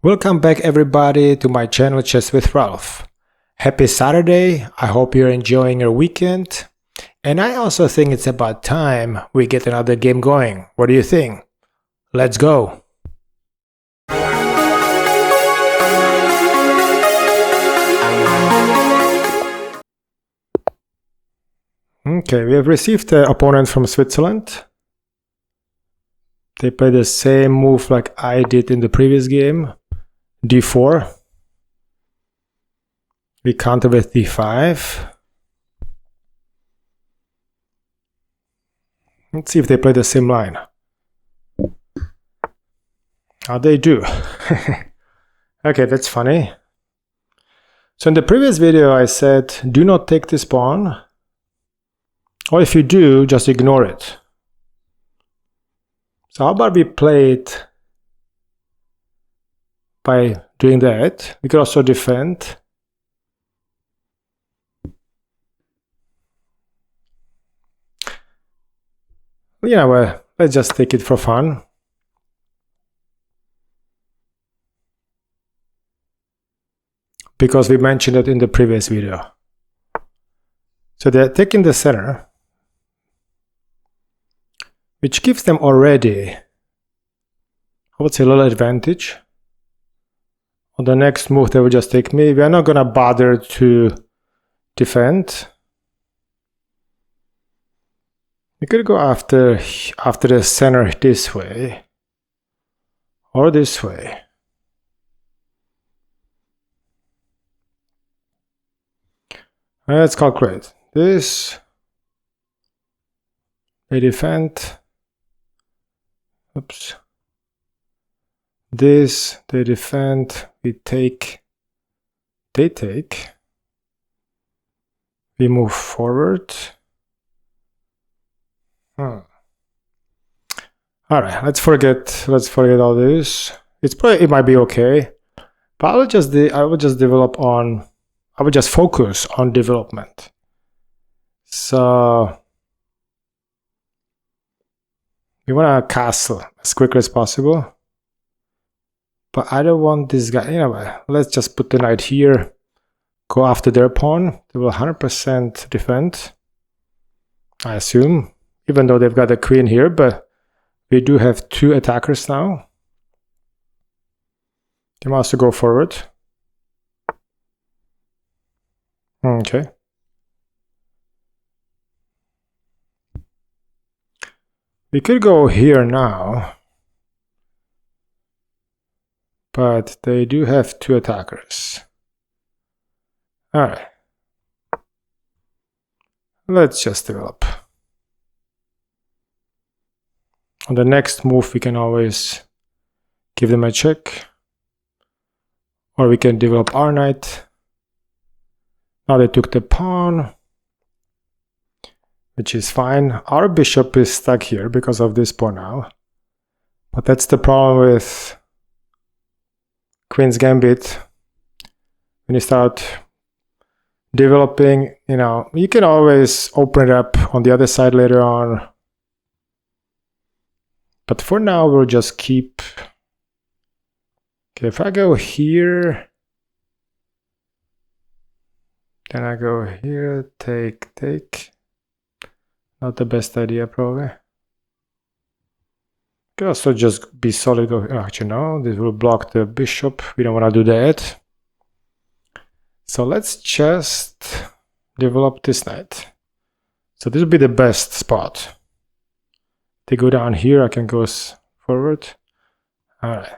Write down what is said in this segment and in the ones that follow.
Welcome back everybody to my channel Chess with Ralph. Happy Saturday, I hope you're enjoying your weekend. And I also think it's about time we get another game going. What do you think? Let's go! Okay, we have received an opponent from Switzerland. They play the same move like I did in the previous game. d4. We counter with d5. Let's see if they play the same line. How they do. Okay, that's funny. So in the previous video I said, do not take this pawn. Or if you do, just ignore it. So how about we play it by doing that? We could also defend. Yeah, well, let's just take it for fun. Because we mentioned it in the previous video. So they're taking the center, which gives them already, I would say, a little advantage. On the next move, they will just take me. We are not going to bother to defend. We could go after the center this way, or this way. Let's calculate. This, they defend. Oops. This, they defend. We take. They take. We move forward. All right, let's forget all this. It might be okay, but I would just focus on development. So we want to castle as quickly as possible, but I don't want this guy. Anyway, let's just put the knight here, go after their pawn. They will 100% defend, I assume. Even though they've got a queen here, but we do have two attackers now. They must also go forward. Okay. We could go here now, but they do have two attackers. All right. Let's just develop. On the next move, we can always give them a check. Or we can develop our knight. Now they took the pawn, which is fine. Our bishop is stuck here because of this pawn now. But that's the problem with Queen's Gambit. When you start developing, you can always open it up on the other side later on. But for now, we'll just keep. Okay, if I go here, then I go here, take. Not the best idea, probably. Could also just be solid. Actually, no, this will block the bishop. We don't want to do that. So let's just develop this knight. So this will be the best spot. They go down here, I can go forward. All right,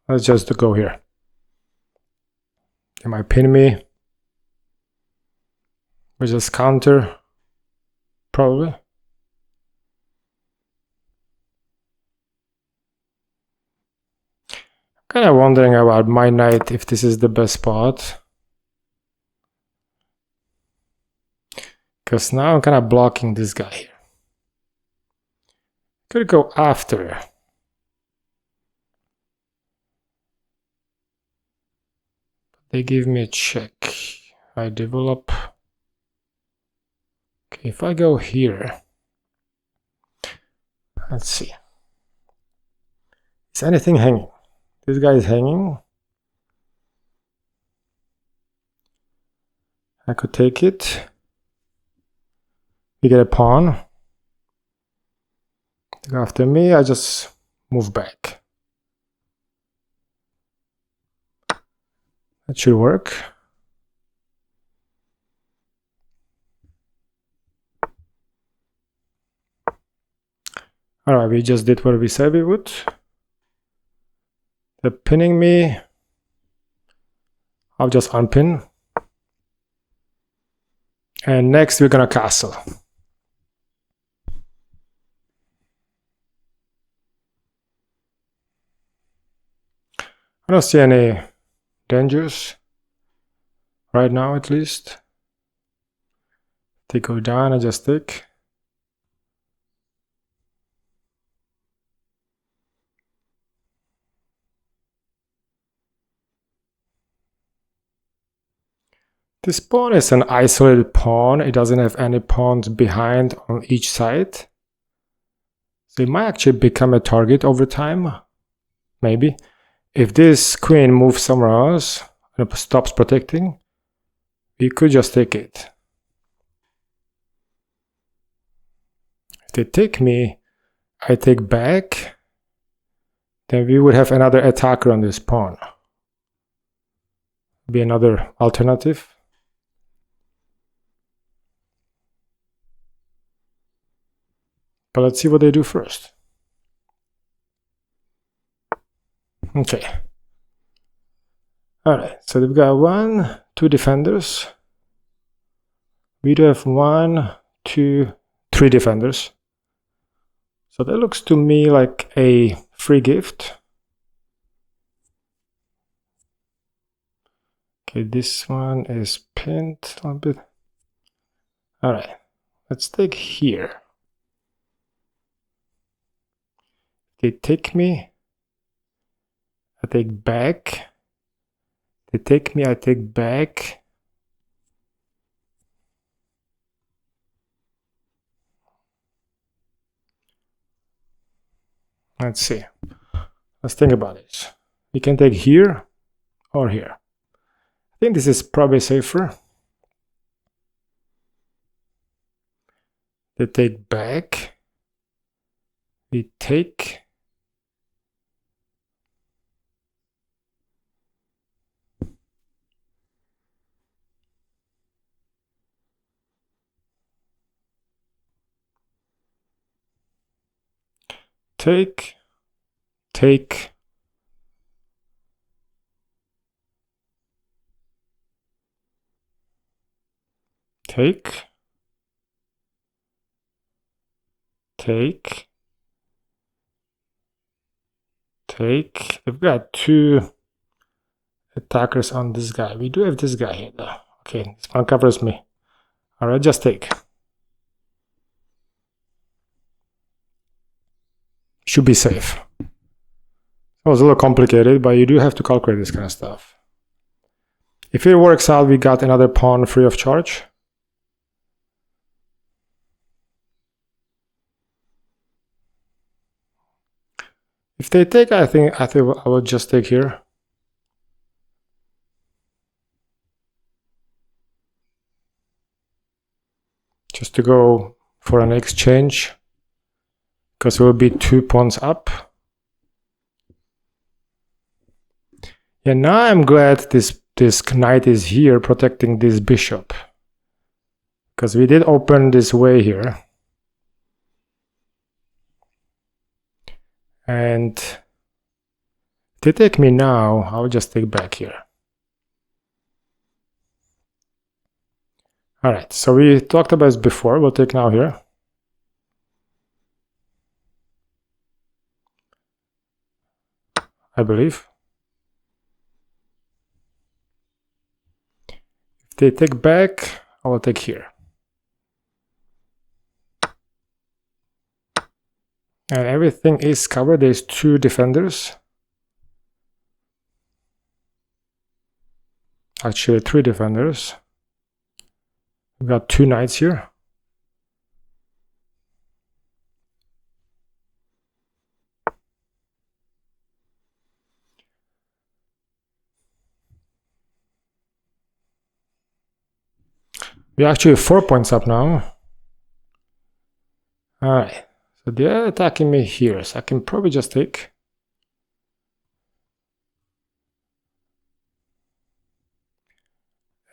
let's just go here. They might pin me. We just counter, probably. I'm kind of wondering about my knight, if this is the best spot. Because now I'm kind of blocking this guy here. Could go after. They give me a check. I develop. Okay, if I go here, let's see. Is anything hanging? This guy is hanging. I could take it. We get a pawn. Go after me, I just move back. That should work. Alright, we just did what we said we would. They're pinning me. I'll just unpin. And next we're gonna castle. I don't see any dangers right now, at least. They go down, I just take. This pawn is an isolated pawn. It doesn't have any pawns behind on each side. So it might actually become a target over time. Maybe. If this queen moves somewhere else and stops protecting, we could just take it. If they take me, I take back, then we would have another attacker on this pawn. Be another alternative. But let's see what they do first. Okay. Alright, so they've got 2 defenders. We do have 1, 2, 3 defenders. So that looks to me like a free gift. Okay, this one is pinned a little bit. Alright, let's take here. They take me, I take back. They take me, I take back. Let's see. Let's think about it. We can take here or here. I think this is probably safer. They take back. We take. Take. Take. Take. Take. Take. We've got 2 attackers on this guy. We do have this guy here though. Okay, this one covers me. Alright, just take. Should be safe. It was a little complicated, but you do have to calculate this kind of stuff. If it works out, we got another pawn free of charge. If they take, I think I will just take here. Just to go for an exchange, because it will be 2 pawns up. Yeah, now I'm glad this knight is here protecting this bishop, because we did open this way here. And if they take me now, I'll just take back here. Alright, so we talked about this before. We'll take now here. I believe. If they take back, I will take here. And everything is covered. There's 2 defenders. Actually 3 defenders. We've got 2 knights here. We're actually 4 points up now. Alright, so they're attacking me here, so I can probably just take.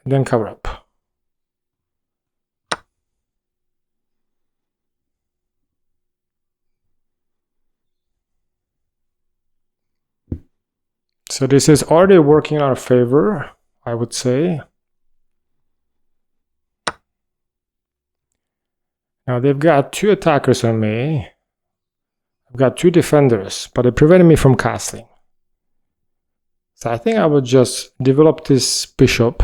And then cover up. So this is already working in our favor, I would say. Now they've got 2 attackers on me. I've got 2 defenders, but they're preventing me from castling. So I think I would just develop this bishop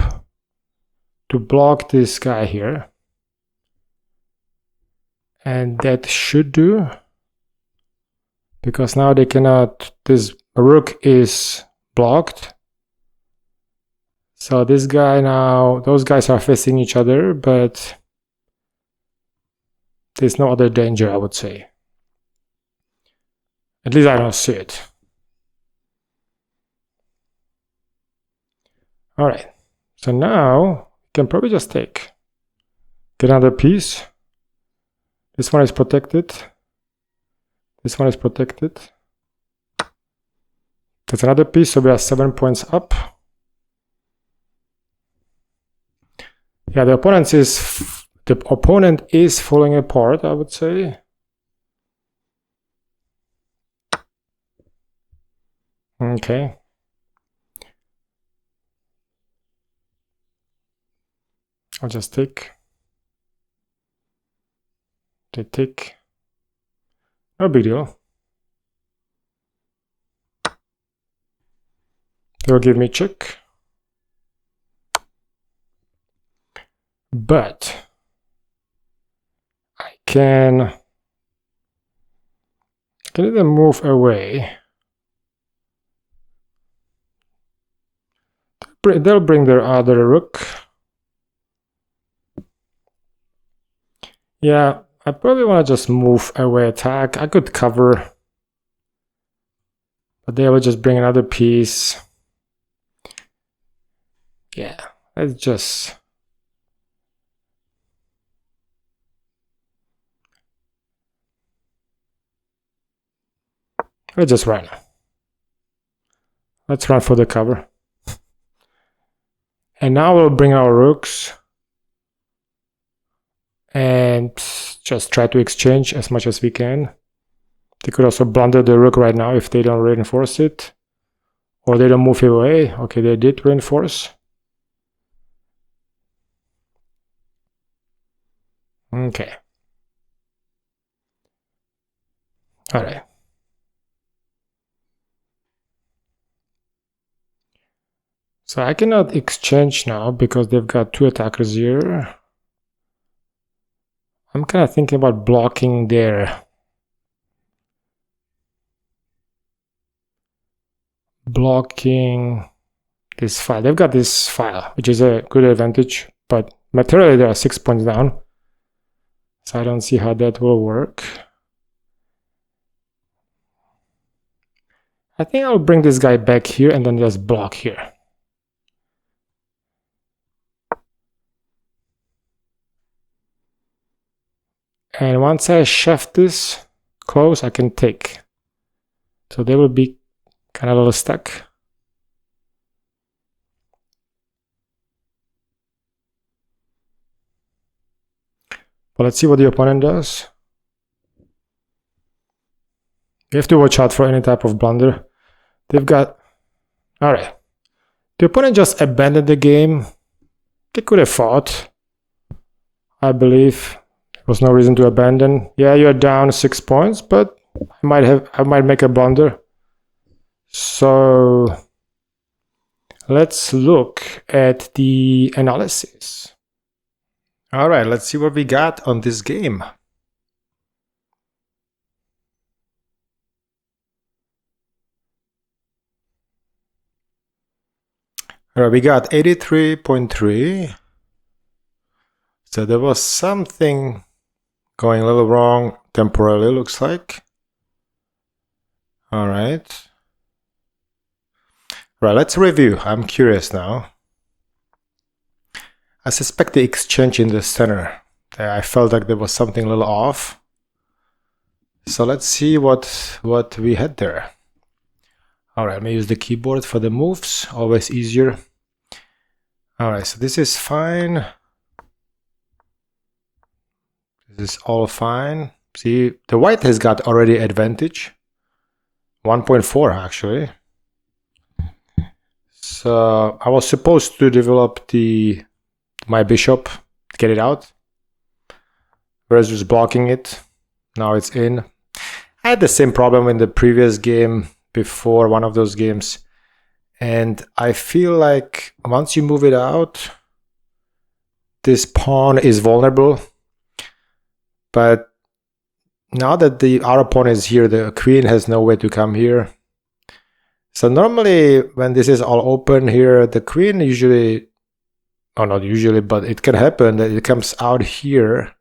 to block this guy here. And that should do. Because now they cannot, this rook is blocked. So this guy now, those guys are facing each other, but there's no other danger, I would say. At least I don't see it. Alright, so now we can probably just take. Get another piece. This one is protected. This one is protected. That's another piece, so we are 7 points up. Yeah, the opponent is falling apart, I would say. Okay. I'll just take. They take. No big deal. They will give me check. But I can either move away. They'll bring their other rook. Yeah, I probably want to just move away attack. I could cover, but they will just bring another piece. Yeah, let's just... Let's just run. Let's run for the cover. And now we'll bring our rooks and just try to exchange as much as we can. They could also blunder the rook right now if they don't reinforce it. Or they don't move away. Okay, they did reinforce. Okay. Alright. So I cannot exchange now because they've got 2 attackers here. I'm kind of thinking about blocking there. Blocking this file. They've got this file, which is a good advantage, but materially they are 6 points down. So I don't see how that will work. I think I'll bring this guy back here and then just block here. And once I shove this close, I can take. So they will be kind of a little stuck. But let's see what the opponent does. You have to watch out for any type of blunder. They've got... Alright. The opponent just abandoned the game. They could have fought, I believe. There was no reason to abandon. Yeah, you're down 6 points, but I might make a blunder. So let's look at the analysis. All right, let's see what we got on this game. All right, we got 83.3. So there was something going a little wrong temporarily, looks like. All right. Right, let's review. I'm curious now. I suspect the exchange in the center. I felt like there was something a little off. So let's see what we had there. All right, let me use the keyboard for the moves. Always easier. All right, so this is fine. This is all fine. See, the white has got already advantage. 1.4 actually. So I was supposed to develop my bishop, get it out. Whereas just blocking it. Now it's in. I had the same problem in the previous game before, one of those games. And I feel like once you move it out, this pawn is vulnerable. But now that our pawn is here, the queen has no way to come here. So normally when this is all open here, the queen usually, or not usually, but it can happen that it comes out here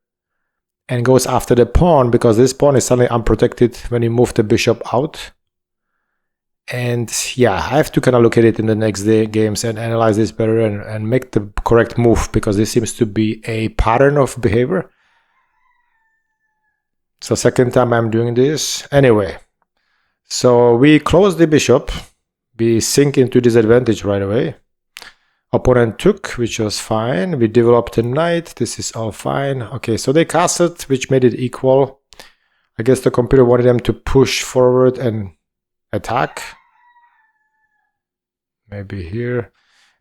and goes after the pawn, because this pawn is suddenly unprotected when you move the bishop out. And yeah, I have to kind of look at it in the next games and analyze this better and make the correct move, because this seems to be a pattern of behavior. So second time I'm doing this. Anyway, so we close the bishop. We sink into disadvantage right away. Opponent took, which was fine. We developed a knight. This is all fine. Okay, so they castled, which made it equal. I guess the computer wanted them to push forward and attack. Maybe here.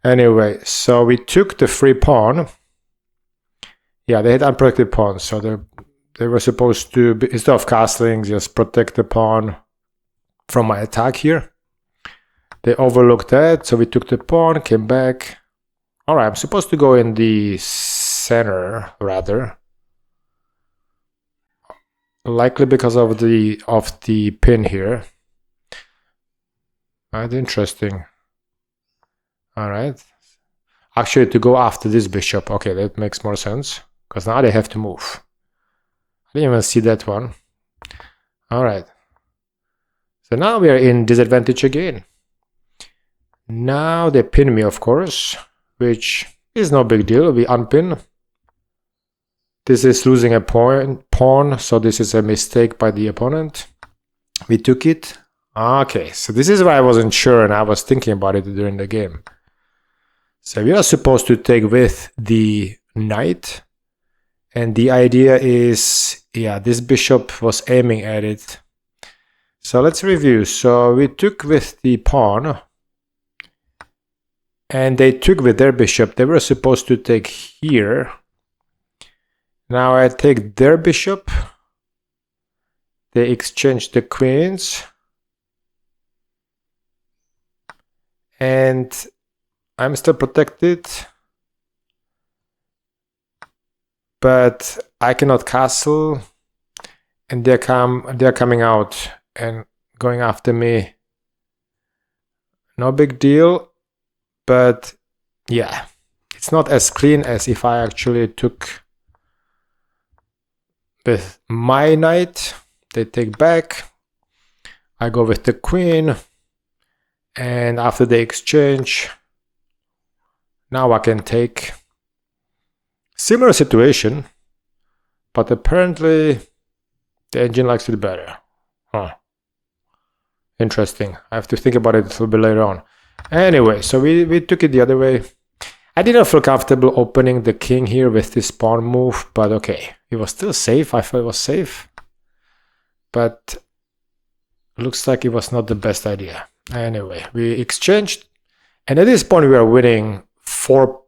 Anyway, so we took the free pawn. Yeah, they had unprotected pawns, so they were supposed to, instead of castling, just protect the pawn from my attack here. They overlooked that, so we took the pawn, came back. All right, I'm supposed to go in the center, rather. Likely because of the pin here. Right, interesting. All right. Actually, to go after this bishop. Okay, that makes more sense, because now they have to move. I didn't even see that one. All right. So now we are in disadvantage again. Now they pin me, of course, which is no big deal. We unpin. This is losing a pawn, so this is a mistake by the opponent. We took it. Okay, so this is why I wasn't sure, and I was thinking about it during the game. So we are supposed to take with the knight, and the idea is, yeah, this bishop was aiming at it. So let's review. So we took with the pawn, and they took with their bishop. They were supposed to take here. Now I take their bishop. They exchange the queens. And I'm still protected. But I cannot castle. And they're coming out and going after me. No big deal. But yeah, it's not as clean as if I actually took with my knight. They take back. I go with the queen. And after the exchange, now I can take. Similar situation, but apparently the engine likes it better. Huh. Interesting. I have to think about it a little bit later on. Anyway, so we took it the other way. I didn't feel comfortable opening the king here with this pawn move, but okay. It was still safe. I felt it was safe. But looks like it was not the best idea. Anyway, we exchanged. And at this point, we are winning four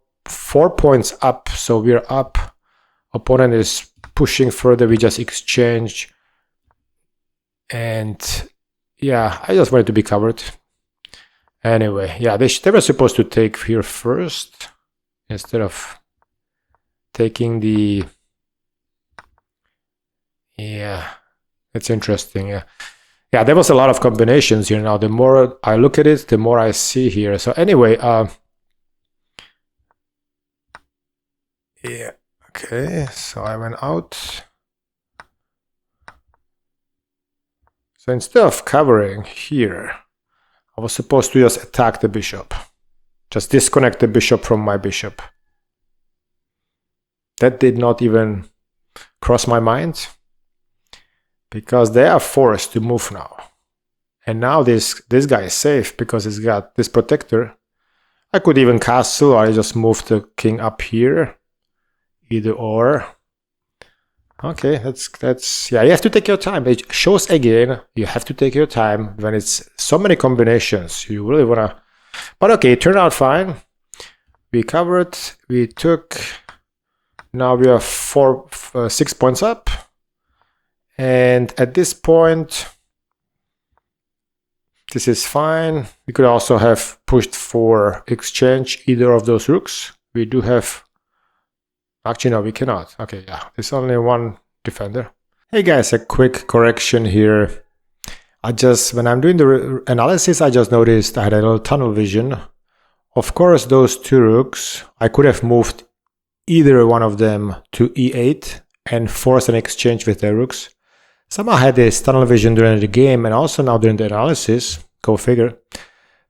points up. So we're up. Opponent is pushing further. We just exchange. And yeah, I just wanted to be covered. Anyway, yeah, they were supposed to take here first instead of taking the. Yeah, it's interesting. Yeah. Yeah, there was a lot of combinations here. Now, the more I look at it, the more I see here. So anyway, yeah, okay. So I went out. So instead of covering here, I was supposed to just attack the bishop. Just disconnect the bishop from my bishop. That did not even cross my mind, because they are forced to move now. And now this guy is safe because he's got this protector. I could even castle, or I just move the king up here. Either or. Okay, that's yeah, you have to take your time. It shows again, you have to take your time when it's so many combinations. You really wanna, but okay, it turned out fine. We covered, we took, now we are 6 points up. And at this point, this is fine. We could also have pushed for exchange either of those rooks. We do have, actually no, we cannot. Okay, yeah, there's only one defender. Hey guys, a quick correction here. When I'm doing the analysis, I just noticed I had a little tunnel vision. Of course, those two rooks, I could have moved either one of them to e8 and force an exchange with their rooks. Somehow I had this tunnel vision during the game and also now during the analysis, go figure,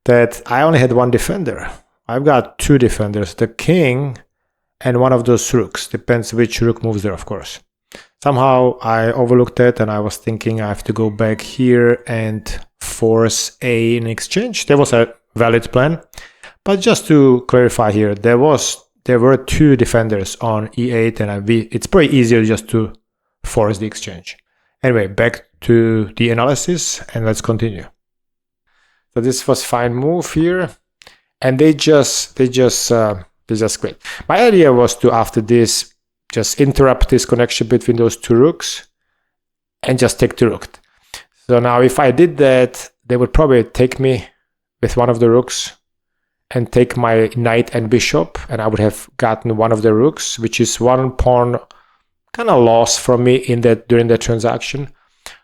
that I only had one defender. I've got two defenders, the king and one of those rooks. Depends which rook moves there, of course. Somehow I overlooked that and I was thinking I have to go back here and force an exchange. That was a valid plan. But just to clarify here, there were two defenders on e8 and it's pretty easier just to force the exchange. Anyway, back to the analysis and let's continue. So this was fine move here, and they just quit. My idea was to, after this, just interrupt this connection between those two rooks and just take the rook. So now if I did that, they would probably take me with one of the rooks and take my knight and bishop, and I would have gotten one of the rooks, which is one pawn kind of lost from me during that transaction.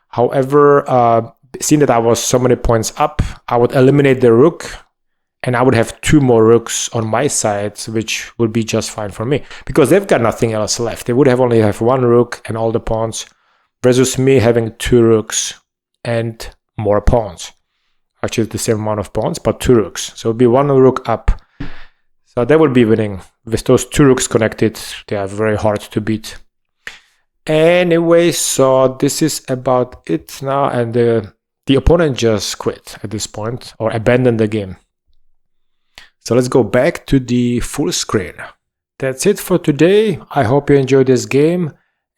However, seeing that I was so many points up, I would eliminate the rook and I would have two more rooks on my side, which would be just fine for me because they've got nothing else left. They would only have one rook and all the pawns versus me having two rooks and more pawns. Actually, the same amount of pawns, but two rooks. So it would be one rook up. So they would be winning. With those two rooks connected, they are very hard to beat. Anyway, so this is about it now, and the opponent just quit at this point or abandoned the game. So let's go back to the full screen. That's it for today. I hope you enjoyed this game,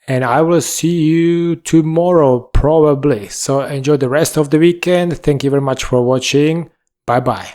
and I will see you tomorrow probably. So enjoy the rest of the weekend. Thank you very much for watching. Bye bye.